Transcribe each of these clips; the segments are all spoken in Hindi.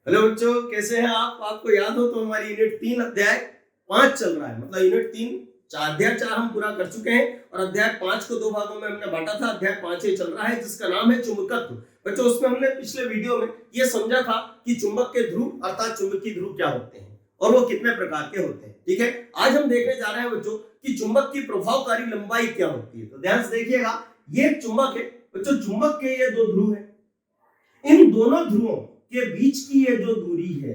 हेलो बच्चों, कैसे हैं आप? आपको याद हो तो हमारी यूनिट 3 अध्याय 5 चल रहा है। मतलब यूनिट 3 अध्याय 4 हम पूरा कर चुके हैं और अध्याय 5 को दो भागों में हमने बांटा था। अध्याय 5 ये चल रहा है जिसका नाम है चुंबकत्व। बच्चों, उसमें हमने पिछले वीडियो में ये समझा था कि चुंबक के ध्रुव अर्थात चुंबकीय ध्रुव क्या होते हैं और वो कितने प्रकार के होते हैं। ठीक है, आज हम देखने जा रहे हैं बच्चों कि चुंबक की प्रभावकारी लंबाई क्या होती है। तो ध्यान से देखिएगा, ये चुंबक है बच्चों। चुंबक के ये दो ध्रुव है, इन दोनों ध्रुवों के बीच की ये जो दूरी है,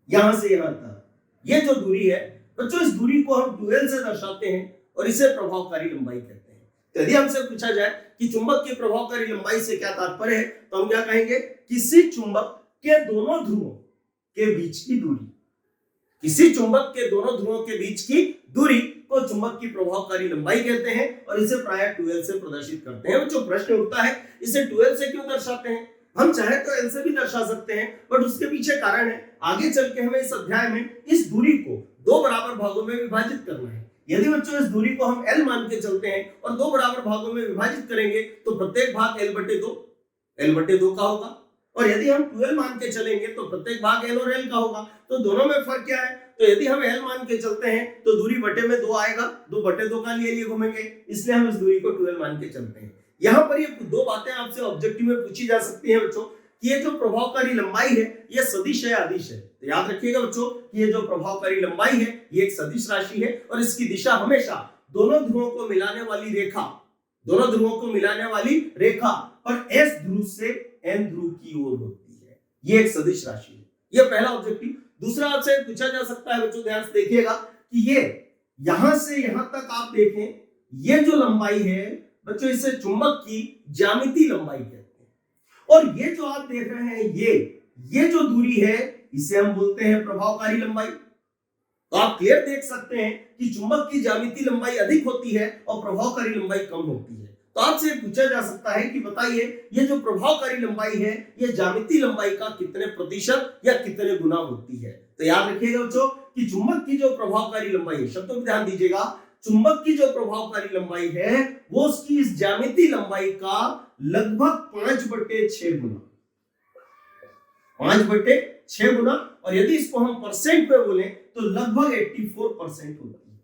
यहां से यहां तक ये जो दूरी है बच्चों, इस दूरी को हम 2l से दर्शाते हैं और इसे प्रभावकारी लंबाई कहते हैं। तो यदि हमसे पूछा जाए कि चुंबक की प्रभावकारी लंबाई से क्या तात्पर्य है, तो हम क्या कहेंगे? किसी चुंबक के दोनों ध्रुवों के बीच की दूरी, किसी चुंबक के दोनों ध्रुवों के बीच की दूरी को चुंबक की प्रभावकारी लंबाई कहते हैं और इसे प्रायः 2l से प्रदर्शित करते हैं। बच्चों, प्रश्न उठता है इसे 2l से क्यों दर्शाते हैं? हम चाहे तो l से भी दर्शा सकते हैं, बट उसके पीछे कारण है। आगे चल के हमें इस अध्याय में इस दूरी को दो बराबर भागों में विभाजित करना है। यदि बच्चों इस दूरी को हम l मान के चलते हैं और दो बराबर भागों में विभाजित करेंगे तो प्रत्येक भाग l/2 का होगा, और यदि हम 2l मान के चलेंगे तो प्रत्येक भाग l और l का होगा। तो दोनों में फर्क क्या है? तो यदि हम l मान के चलते हैं तो दूरी बटे में 2 आएगा, 2/2 का लिए घूमेंगे, इसलिए हम इस दूरी को 2l मान के चलते हैं। यहाँ पर ये दो बातें आपसे ऑब्जेक्टिव में पूछी जा सकती हैं बच्चों कि ये जो प्रभावकारी लंबाई है ये सदिश है अदिश है। तो याद रखिएगा बच्चों कि ये जो प्रभावकारी लंबाई है ये एक सदिश राशि है और इसकी दिशा हमेशा दोनों ध्रुवों को मिलाने वाली रेखा पर s ध्रुव से n ध्रुव की ओर होती है। ये एक सदिश राशि है। ये पहला ऑब्जेक्टिव। दूसरा आपसे पूछा जा सकता है बच्चों, ध्यान से देखिएगा कि ये यहां से यहां तक आप देखें, ये जो लंबाई है बच्चों, इसे चुंबक की ज्यामितीय लंबाई कहते हैं। और ये जो आप देख रहे हैं ये जो दूरी है इसे हम बोलते हैं प्रभावकारी लंबाई। तो आप क्लियर देख सकते हैं कि चुंबक की ज्यामितीय लंबाई अधिक होती है और प्रभावकारी लंबाई कम होती है। तो आपसे पूछा जा सकता है कि बताइए ये जो प्रभावकारी लंबाई है ये ज्यामितीय लंबाई का कितने प्रतिशत या कितने गुना होती है। तो याद रखिएगा बच्चों कि चुंबक की जो प्रभावकारी लंबाई है, शब्दों में ध्यान दीजिएगा, चुंबक की जो प्रभावकारी लंबाई है वो उसकी इस ज्यामितीय लंबाई का लगभग 5/6 गुना, 5/6 गुना। और यदि इसको हम परसेंट में बोले तो लगभग 84% होती है।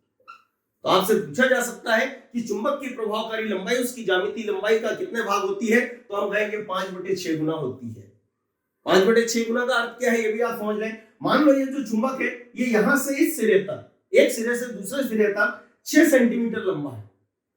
तो आपसे पूछा जा सकता है कि चुंबक की प्रभावकारी लंबाई उसकी ज्यामितीय लंबाई का कितने भाग होती है, तो हम कहेंगे 5/6 गुना होती है। 5/6 गुना का अर्थ क्या है ये भी आप समझ लें। मान लो ये जो चुंबक है ये यहां से इस सिरे तक, एक सिरे से दूसरे सिरे तक 6 सेंटीमीटर लंबा है,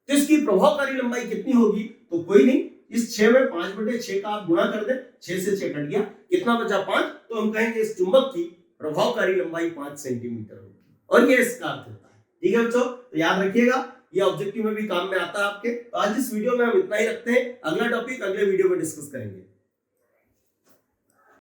तो इसकी प्रभावकारी लंबाई कितनी होगी? तो कोई नहीं, इस 6 में 5/6 का आप गुणा कर दें, 6 से 6 कट गया, कितना बचा? 5। तो हम कहेंगे इस चुंबक की प्रभावकारी लंबाई 5 सेंटीमीटर होगी और ये इसका अर्थ होता है। ठीक है बच्चों, तो याद रखिएगा ये ऑब्जेक्टिव में भी काम में आता है आपके। तो आज इस वीडियो में हम इतना ही रखते हैं, अगला टॉपिक अगले वीडियो में डिस्कस करेंगे।